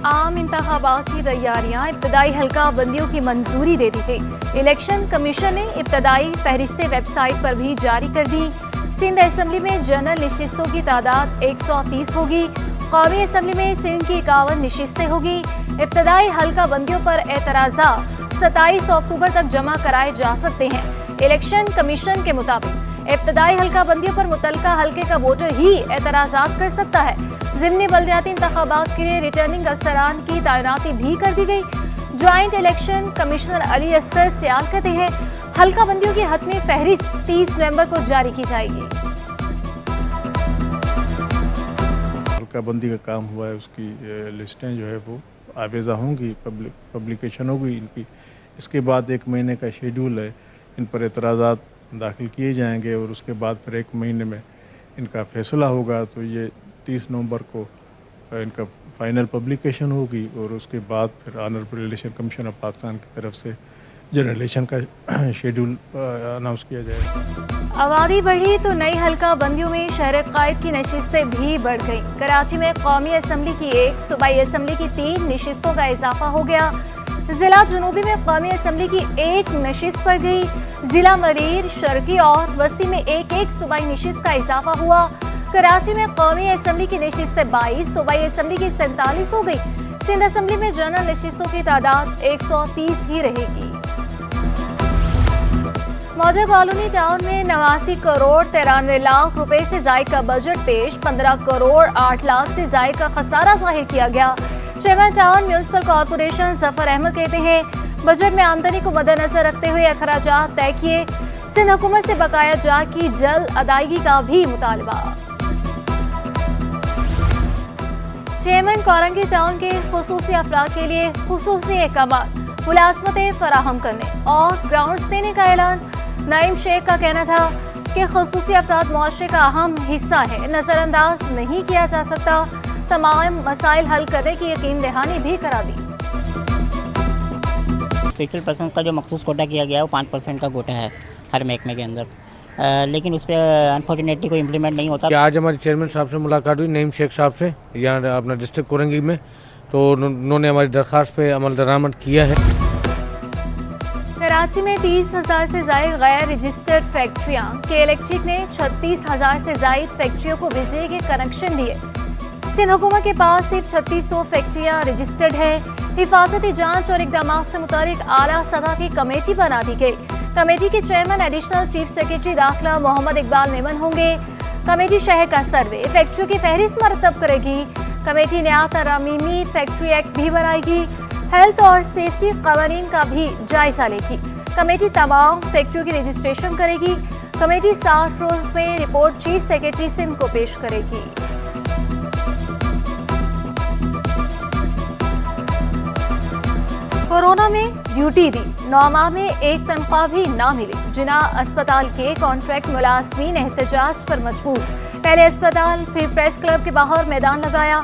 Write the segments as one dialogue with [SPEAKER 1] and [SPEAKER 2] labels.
[SPEAKER 1] आम इंतखाबात की तैयारियां, इब्तदाई हल्का बंदियों की मंजूरी दे दी गई। इलेक्शन कमीशन ने इब्तदाई फहरिस्तें वेबसाइट पर भी जारी कर दी। सिंध असेंबली में जनरल नशिस्तों की तादाद 130 होगी। कौमी असेंबली में सिंध की 51 नशिस्तें होगी। इब्तदाई हल्का बंदियों पर एतराज़ात 27 अक्टूबर तक जमा कराए जा सकते हैं। इलेक्शन कमीशन के मुताबिक इब्तदाई हल्का बंदियों पर मुतलका हल्के का वोटर ही एतराज़ात कर सकता है। ज़िमनी बल्दियाती इंतखाबात के लिए रिटर्निंग अफसरान की तैनाती भी कर दी गई। Joint election commissioner Ali Asghar Sial कहते हैं, हल्का बंदियों की हतमी फहरिस्त 30 नवंबर को जारी की जाएगी।
[SPEAKER 2] हल्का बंदी का काम हुआ है, उसकी लिस्टें जो है वो आवेज़ा होंगी, पब्लिकेशन होगी इनकी। इसके बाद 1 महीने का शेड्यूल है, इन पर एतराज़ात दाखिल किए जाएंगे और उसके बाद फिर 1 महीने में इनका फैसला होगा। तो ये 30 नवंबर को इनका फाइनल पब्लिकेशन होगी और उसके बाद फिर honourable election commission of Pakistan की तरफ से जनरल इलेक्शन का शेड्यूल अनाउंस किया जाएगा।
[SPEAKER 1] आबादी बढ़ी तो नई हल्का बंदियों में शहर कायद की नशिस्तें भी बढ़ गई। कराची में कौमी असेंबली की 1, सूबाई असेंबली की 3 नशिस्तों का इजाफा हो गया। जिला जुनूबी में कौमी असेंबली की 1 नशिस्त बढ़ गई। जिला मरीर, शर्की और वसी में 1-1 सूबाई नशिस्त का इजाफा हुआ। कराची में कौमी असेंबली की नशिस्तें 22, सूबाई असेंबली की 47 हो गई। सिंध असेंबली में जनरल नशिस्तों की तादाद 130 ही रहेगी। मॉडल कॉलोनी टाउन में 89 करोड़ 93 लाख रुपए से जायद का बजट पेश। 15 करोड़ 8 लाख से जायद का खसारा जाहिर किया गया। Chairman town municipal corporation Zafar Ahmad कहते हैं, बजट में आमदनी को मद्देनजर रखते हुए अखराजात तय किए। सिंध हुकूमत से बकाया जा की जल्द अदायगी का भी मुतालबा। चेयरमैन कोरंगी टाउन के खुसूसी अफराद के लिए खुसूसी अहकामात, मुलाजमतें फराहम करने और ग्राउंड्स देने का ऐलान। नईम शेख का कहना था कि खुसूसी अफराद मुआशरे का अहम हिस्सा है, नज़रअंदाज नहीं किया जा सकता। तमाम मसाइल हल करने की यकीन दहानी भी करा दी।
[SPEAKER 3] स्पेशल पर्सन का जो मखसूस कोटा किया गया है वो 5% का कोटा है हर महकमे के अंदर, लेकिन उस पर अनफॉर्चुनेटली कोई इम्प्लीमेंट नहीं होता।
[SPEAKER 4] आज हमारे चेयरमैन साहब से मुलाकात हुई, नईम शेख साहब से, यहाँ अपना डिस्ट्रिक्ट कोरंगी में, तो उन्होंने हमारी दरख्वास्त पे अमल दरामद किया है।
[SPEAKER 1] कराची में 30,000 से ज़ायद गैर रजिस्टर्ड फैक्ट्रियाँ के इलेक्ट्रिक ने 36,000 से ज़ायद फैक्ट्रियों को बिजली के कनेक्शन दिए। सिंध हुकूमत के पास सिर्फ 3600 फैक्ट्रियाँ रजिस्टर्ड है। हिफाजती जांच और इकदाम से मुतालिक आला सतह की कमेटी बना दी गई। कमेटी के चेयरमैन एडिशनल चीफ सेक्रेटरी दाखिला मोहम्मद इकबाल मेमन होंगे। कमेटी शहर का सर्वे, फैक्ट्रियों की फहरिस्त मरतब करेगी। कमेटी नया तरामीमी फैक्ट्री एक्ट भी बनाएगी। हेल्थ और सेफ्टी कवानीन का भी जायजा लेगी। कमेटी तमाम फैक्ट्रियों की रजिस्ट्रेशन करेगी। कमेटी 60 रोज में रिपोर्ट चीफ सेक्रेटरी सिंध को पेश करेगी। कोरोना में ड्यूटी दी, 9 माह में एक तनख्वाह भी ना मिली। जिना अस्पताल के कॉन्ट्रैक्ट मुलाजमीन एहतजाज पर मजबूर। पहले अस्पताल, फिर प्रेस क्लब के बाहर मैदान लगाया।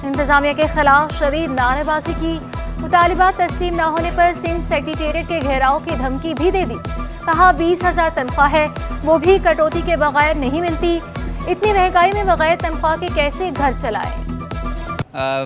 [SPEAKER 1] इंतजामिया के खिलाफ शदीद नारेबाजी की। मुतालिबात तस्लीम न होने पर सिंध सेक्रेटेरिएट के घेराव की धमकी भी दे दी। कहा 20,000 तनख्वाह है, वो भी कटौती के बगैर नहीं मिलती। इतनी महंगाई में बगैर तनख्वाह के कैसे घर चलाए।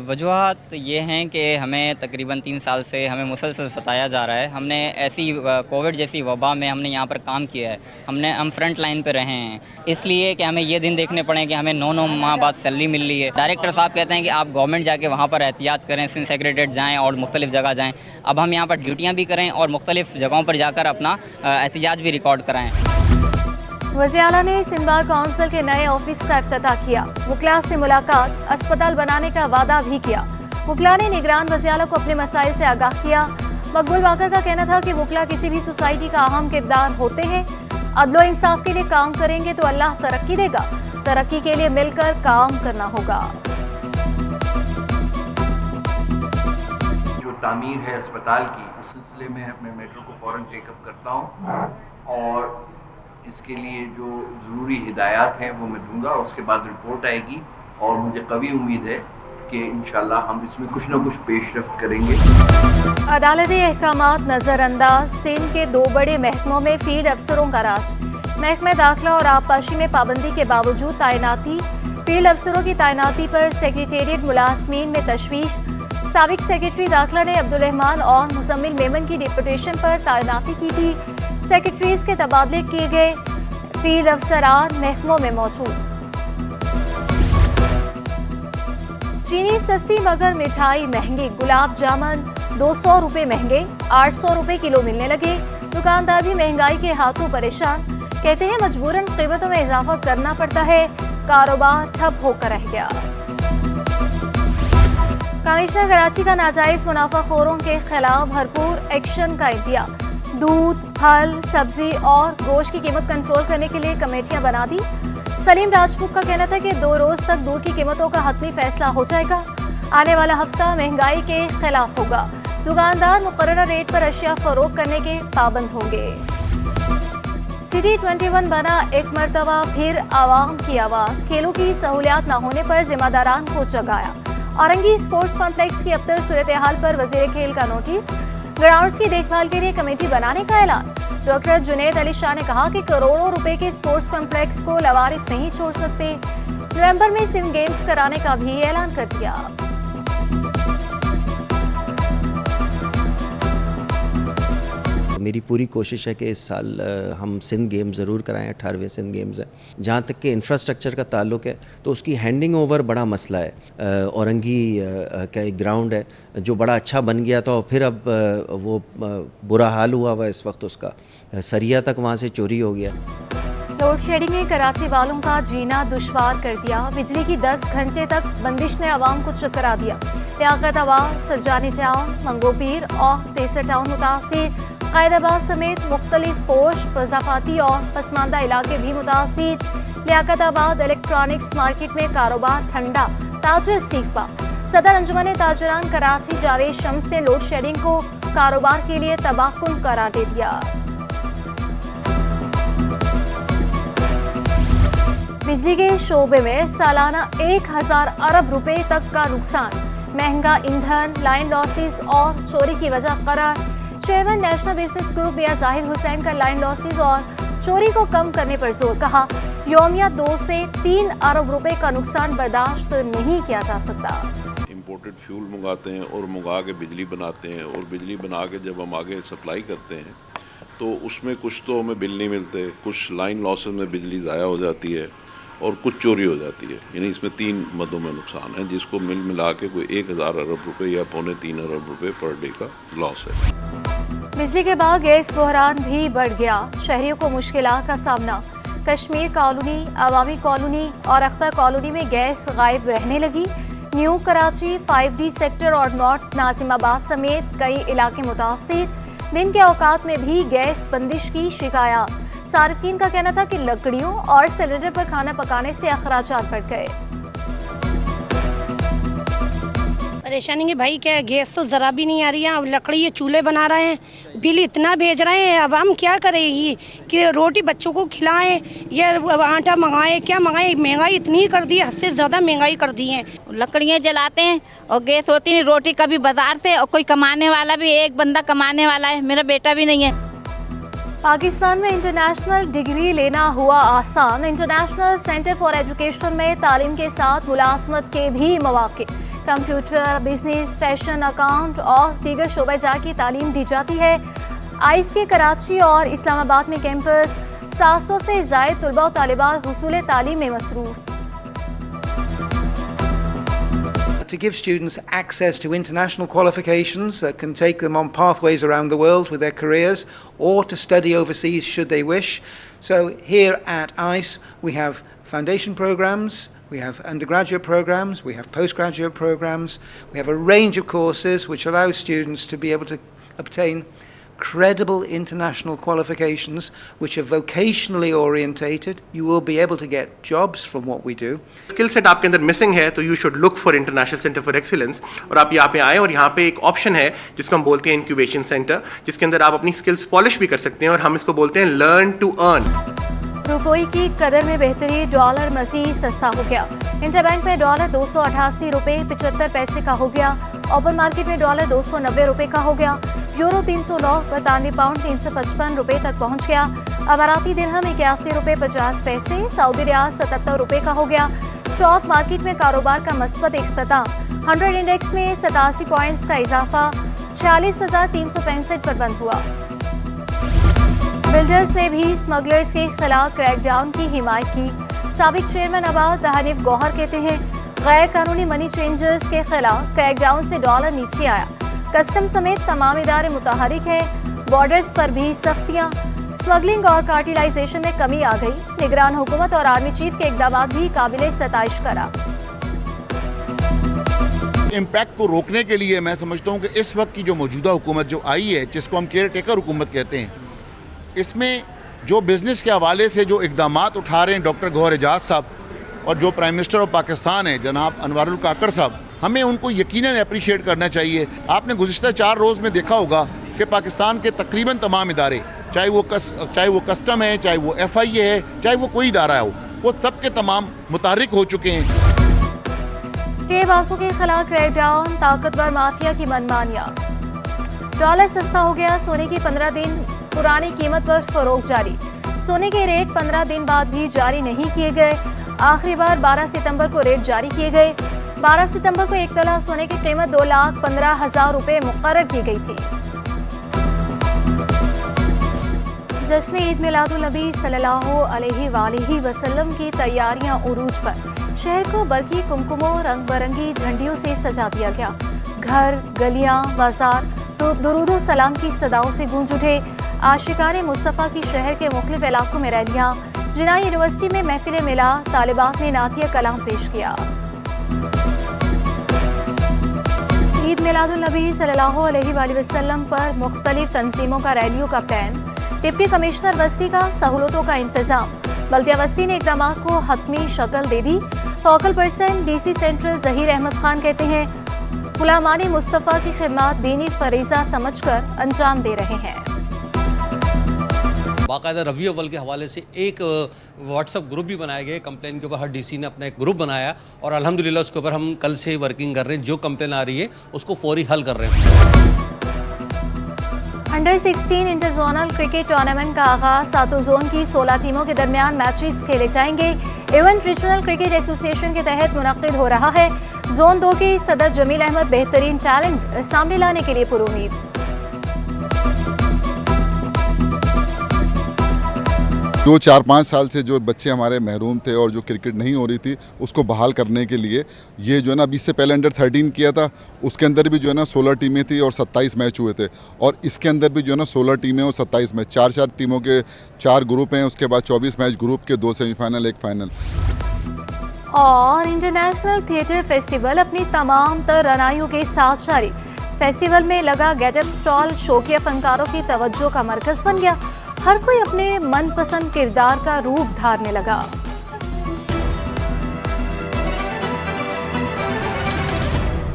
[SPEAKER 5] वजूहात ये हैं कि हमें तकरीबन 3 साल से हमें मुसलसल सताया जा रहा है। हमने ऐसी कोविड जैसी वबा में हमने यहाँ पर काम किया है, हम फ्रंट लाइन पे रहे हैं, इसलिए कि हमें ये दिन देखने पड़े कि हमें 9 माह बाद सैलरी मिल रही है। डायरेक्टर साहब कहते हैं कि आप गवर्नमेंट जाके वहाँ पर एहतियाज करें, सिंध सेक्रेटेरिएट जाएँ और मुख्तलिफ जगह जाएँ। अब हम यहाँ पर ड्यूटियाँ भी करें और मुख्तलिफ जगहों पर जाकर अपना एहतियाज भी रिकॉर्ड कराएँ।
[SPEAKER 1] वज़ीर आला ने सिंध बार काउंसिल के नए ऑफिस का इफ्तिताह किया। वकला से मुलाकात, अस्पताल बनाने का वादा भी किया। वकला ने निगरान वज़ीर आला को अपने मसाइल से आगाह किया। मकबूल वाकर का कहना था कि वकला किसी भी सोसाइटी का अहम किरदार होते हैं। अदलो इंसाफ के लिए काम करेंगे तो अल्लाह तरक्की देगा। तरक्की के लिए मिलकर काम करना होगा।
[SPEAKER 6] जो तामीर है अस्पताल की, इस सिलसिले में मैं मेट्रो को फ़ौरन टेकअप करता हूँ और इसके लिए जो ज़रूरी हिदायत हैं वो मैं दूंगा। उसके बाद रिपोर्ट आएगी और मुझे कवी उम्मीद है कि इंशाल्लाह हम इसमें कुछ ना कुछ पेशरफ्त करेंगे।
[SPEAKER 1] अदालती अहकामात नज़रअंदाज, सिंध के 2 बड़े महकमों में फील्ड अफसरों का राज। महकमे दाखिला और आबपाशी में पाबंदी के बावजूद तैनाती। फील्ड अफसरों की तैनाती पर सेक्रेटेरिएट मुलाजमीन में तशवीश। साबिक सेक्रेटरी दाखिला ने अब्दुल रहमान और मुजम्मिल मेमन की डिप्यूटेशन पर तैनाती की थी। सेक्रेटरीज के तबादले किए गए, फील्ड अफसरान महकमों में मौजूद। चीनी सस्ती मगर मिठाई महंगी, गुलाब जामुन 200 रुपए महंगे, 800 रुपए किलो मिलने लगे। दुकानदार भी महंगाई के हाथों परेशान, कहते हैं मजबूरन कीमतों में इजाफा करना पड़ता है, कारोबार ठप होकर रह गया। कमिश्नर कराची का नाजायज मुनाफाखोरों के खिलाफ भरपूर एक्शन का इंतजाम। दूध, फल, सब्जी और गोश्त की कीमत कंट्रोल करने के लिए कमेटियां बना दी। सलीम राजपूत का कहना था कि 2 रोज तक दूध की कीमतों का हतमी फैसला हो जाएगा। आने वाला हफ्ता महंगाई के खिलाफ होगा। दुकानदार मुकर्ररा रेट पर अशिया फरोख्त करने के पाबंद होंगे। सिटी 21 बना एक मरतबा फिर आवाम की आवाज। खेलों की सहूलियात न होने पर जिम्मेदारान को जगाया। औरंगी स्पोर्ट्स कॉम्प्लेक्स की अबतर सूरत हाल पर वजीर खेल का नोटिस। ग्राउंड्स की देखभाल के लिए कमेटी बनाने का ऐलान। डॉक्टर जुनैद अली शाह ने कहा कि करोड़ों रुपए के स्पोर्ट्स कॉम्प्लेक्स को लवारिस नहीं छोड़ सकते। नवंबर में सिंध गेम्स कराने का भी ऐलान कर दिया।
[SPEAKER 7] मेरी पूरी कोशिश है कि इस साल हम सिंध गेम ज़रूर कराएं। 18वें सिंध गेम्स है। जहाँ तक कि इंफ्रास्ट्रक्चर का ताल्लुक है तो उसकी हैंडिंग ओवर बड़ा मसला है। औरंगी का एक ग्राउंड है जो बड़ा अच्छा बन गया था और फिर अब वो बुरा हाल हुआ हुआ इस वक्त, उसका सरिया तक वहाँ से चोरी हो गया।
[SPEAKER 1] लोड शेडिंग ने कराची वालों का जीना दुश्वार कर दिया। बिजली की 10 घंटे तक बंदिश ने आवाम को चकरा दिया। लियाकताबाद, सरजानी टाउन, मंगोपीर और तेसर टाउन मुतासिर। कायदाबाद समेत मुख्तलिफ पोश, वज़ाफाती और पसमानदा इलाके भी मुतासिर। लियाकताबाद इलेक्ट्रॉनिक्स मार्केट में कारोबार ठंडा, ताजर सीखपा। सदर अंजुमन ताजरान कराची जावेद शम्स ने लोड शेडिंग को कारोबार के लिए तबाहकुन करार दे दिया। बिजली के शोबे में सालाना 1000 अरब रुपए तक का नुकसान। महंगा ईंधन, लाइन लॉसेस और चोरी की वजह करार। चेयरमैन नेशनल बिजनेस ग्रुप मियां जाहिद हुसैन का लाइन लॉसेस और चोरी को कम करने पर जोर। कहा, यौमिया 2 से 3 अरब रुपए का नुकसान बर्दाश्त नहीं किया जा सकता।
[SPEAKER 8] इम्पोर्टेड फ्यूल मंगाते हैं और मंगा के बिजली बनाते हैं और बिजली बना के जब हम आगे सप्लाई करते हैं तो उसमें कुछ तो हमें बिल नहीं मिलते, कुछ लाइन लॉसेस में बिजली ज़ाया हो जाती है और कुछ चोरी हो जाती है। यानी इसमें 3 मदों में नुकसान है, जिसको मिला के कोई 1000 अरब रुपए या 2.25 अरब रुपए पर डे का लॉस है।
[SPEAKER 1] बिजली के बाद गैस बहरान भी बढ़ गया। शहरियों को मुश्किलात का सामना। कश्मीर कॉलोनी, अवामी कॉलोनी और अख्तर कॉलोनी में गैस गायब रहने लगी। न्यू कराची, 5D सेक्टर और नॉर्थ नाजिमाबाद समेत कई इलाके मुतासिर। दिन के औकात में भी गैस बंदिश की शिकायत। सार्फिन का कहना था कि लकड़ियों और सिलेंडर पर खाना पकाने से अखराजात बढ़ गए।
[SPEAKER 9] परेशानी है भाई, क्या गैस तो ज़रा भी नहीं आ रही है। अब लकड़ी ये चूल्हे बना रहे हैं, बिल इतना भेज रहे हैं। अब हम क्या करेंगी कि रोटी बच्चों को खिलाएं या आटा मंगाएं, क्या मंगाएं। महंगाई इतनी कर दी है, हद से ज़्यादा महंगाई कर दी है।
[SPEAKER 10] लकड़ियाँ जलाते हैं और गैस होती नहीं। रोटी कभी बाजार से, और कोई कमाने वाला भी, एक बंदा कमाने वाला है, मेरा बेटा भी नहीं है।
[SPEAKER 1] पाकिस्तान में इंटरनेशनल डिग्री लेना हुआ आसान। इंटरनेशनल सेंटर फॉर एजुकेशन में तालीम के साथ मुलाजमत के भी मौके। कंप्यूटर, बिजनेस, फैशन, अकाउंट और दीगर शोबेजात की तालीम दी जाती है। आइस के कराची और इस्लामाबाद में कैंपस 700 से ज़ायद तलबा और तालिबात हुसूल तालीम में मसरूफ़।
[SPEAKER 11] To give students access to international qualifications that can take them on pathways around the world with their careers, or to study overseas should they wish. So here at ICE we have foundation programs, we have undergraduate programs, we have postgraduate programs, we have a range of courses which allow students to be able to obtain credible international qualifications which are vocationally orientated. You will be able to get jobs from what we do.
[SPEAKER 12] Skill set आपके अंदर missing है तो you should look for international centre for excellence. और आप यहाँ पे आए और यहाँ पे एक ऑप्शन है जिसको हम बोलते हैं इंक्यूबेशन सेंटर, जिसके अंदर आप अपनी स्किल्स पॉलिश भी कर सकते हैं और हम इसको बोलते हैं लर्न टू अर्न।
[SPEAKER 1] रुपये की कदर में बेहतरी, डॉलर मज़ीद सस्ता हो गया। इंटरबैंक में डॉलर 288 रुपये 75 पैसे का हो गया। ओपन मार्केट में डॉलर 290 रुपये का हो गया। यूरो 309, बरतानवी पाउंड 355 रुपये तक पहुंच गया। अमाराती दिरहम 81 रुपये 50 पैसे, सऊदी रियाल 77 रुपये का हो गया। स्टॉक मार्केट में कारोबार का मस्बत इख्तिताम। 100 इंडेक्स में 87 पॉइंट्स का इजाफा 46,365 पर बंद हुआ। बिल्डर्स ने भी स्मगलर्स के खिलाफ क्रैकडाउन की हिमायत की। साबिक चेयरमैन अबाद हनीफ गौहर कहते हैं, गैर कानूनी मनी चेंजर्स के खिलाफ क्रैकडाउन से डॉलर नीचे आया। कस्टम समेत तमाम इदारे मुतहरिक हैं। बॉर्डर्स पर भी सख्तियां, स्मगलिंग और कार्टिलाइजेशन में कमी आ गई। निगरान हुकूमत और आर्मी चीफ के इकदाम भी काबिले सताइश करा।
[SPEAKER 13] इम्पैक्ट को रोकने के लिए मैं समझता हूँ कि इस वक्त की जो मौजूदा हुकूमत जो आई है, जिसको हम केयर टेकर हुकूमत कहते हैं, इसमें जो बिज़नेस के हवाले से जो इकदामात उठा रहे हैं डॉक्टर गौहर एजाज साहब और जो प्राइम मिनिस्टर ऑफ पाकिस्तान है जनाब अनवारुल काकड़ साहब, हमें उनको यकीनन अप्रिशिएट करना चाहिए। आपने गुज़िश्ता 4 रोज़ में देखा होगा कि पाकिस्तान के तकरीबन तमाम इदारे, चाहे वो कस्टम है, चाहे वो FIA है, चाहे वो कोई इदारा हो, वो सब के तमाम मुतहर्रिक हो चुके हैं।
[SPEAKER 1] स्टेबाजों के खिलाफ क्रैकडाउन, ताकतवर माफिया की मनमानियां। डॉलर सस्ता हो गया, सोने की 15 दिन पुरानी कीमत पर फरोख्त जारी। सोने के रेट 15 दिन बाद भी जारी नहीं किए गए। आखिरी बार 12 सितंबर को रेट जारी किए गए। 12 सितंबर को 1 तोला सोने की कीमत 2,15,000 रुपये मुकर्रर की गई थी। जश्न ईद मिलादुन्नबी सल्लल्लाहु अलैहि वसल्लम की तैयारियां उरूज पर। शहर को बरकी कुमकुमों रंग बिरंगी झंडियों से सजा दिया गया। घर, गलियां, बाजार तो दुरूदो सलाम की सदाओं से गूंज उठे। आशिकाने मुस्तफ़ा की शहर के मुख्तलिफ इलाकों में रैलियां। जिना यूनिवर्सिटी में महफिल मिला, तालिबात ने नातिया कलाम पेश किया। ईद मिलादुन्नबी सल्लल्लाहु अलैहि वसल्लम पर मुख्तलिफ तंजीमों का रैलियों का प्लान। डिप्टी कमिश्नर बस्ती का सहूलतों का इंतजाम। बल्दिया बस्ती ने इक़दाम को हतमी शक्ल दे दी। Focal person DC central Zaheer Ahmed Khan कहते हैं, गुलामानी मुस्तफ़ा की खिदमत दीनी फरीज़ा समझकर अंजाम दे रहे हैं।
[SPEAKER 14] बाकायदा रबी अव्वल के हवाले से एक व्हाट्सएप ग्रुप भी बनाया गया। कंप्लेन के ऊपर हर DC ने अपना एक ग्रुप बनाया और अल्हम्दुलिल्लाह उसके ऊपर हम कल से वर्किंग कर रहे हैं। जो कंप्लेन आ रही है उसको फौरी हल कर रहे हैं।
[SPEAKER 1] अंडर 16 इंटरजोनल क्रिकेट टूर्नामेंट का आगाज 7 जोन की 16 टीमों के दरमियान मैचेस खेले जाएंगे। इवेंट रीजनल क्रिकेट एसोसिएशन के तहत मुनक्किद हो रहा है। जोन 2 के सदर जमील अहमद बेहतरीन टैलेंट सामने लाने के लिए पुरुमीद।
[SPEAKER 15] जो 4-5 साल से जो बच्चे हमारे महरूम थे और जो क्रिकेट नहीं हो रही थी, उसको बहाल करने के लिए ये जो है ना, अभी इससे पहले अंडर 13 किया था, उसके अंदर भी जो है ना 16 टीमें थी और 27 मैच हुए थे। और इसके अंदर भी जो है ना 16 टीमें और 27 मैच, 4 टीमों के 4 ग्रुप हैं। उसके बाद 24 मैच ग्रुप के, 2 सेमीफाइनल 1 फाइनल।
[SPEAKER 1] और इंटरनेशनल थिएटर फेस्टिवल अपनी तमाम तर रनाइयों के साथ जारी। फेस्टिवल में लगा गेटअप स्टॉल शौकिया फनकारों की तवज्जो का मरकज़ बन गया। हर कोई अपने मनपसंद किरदार का रूप धारने लगा।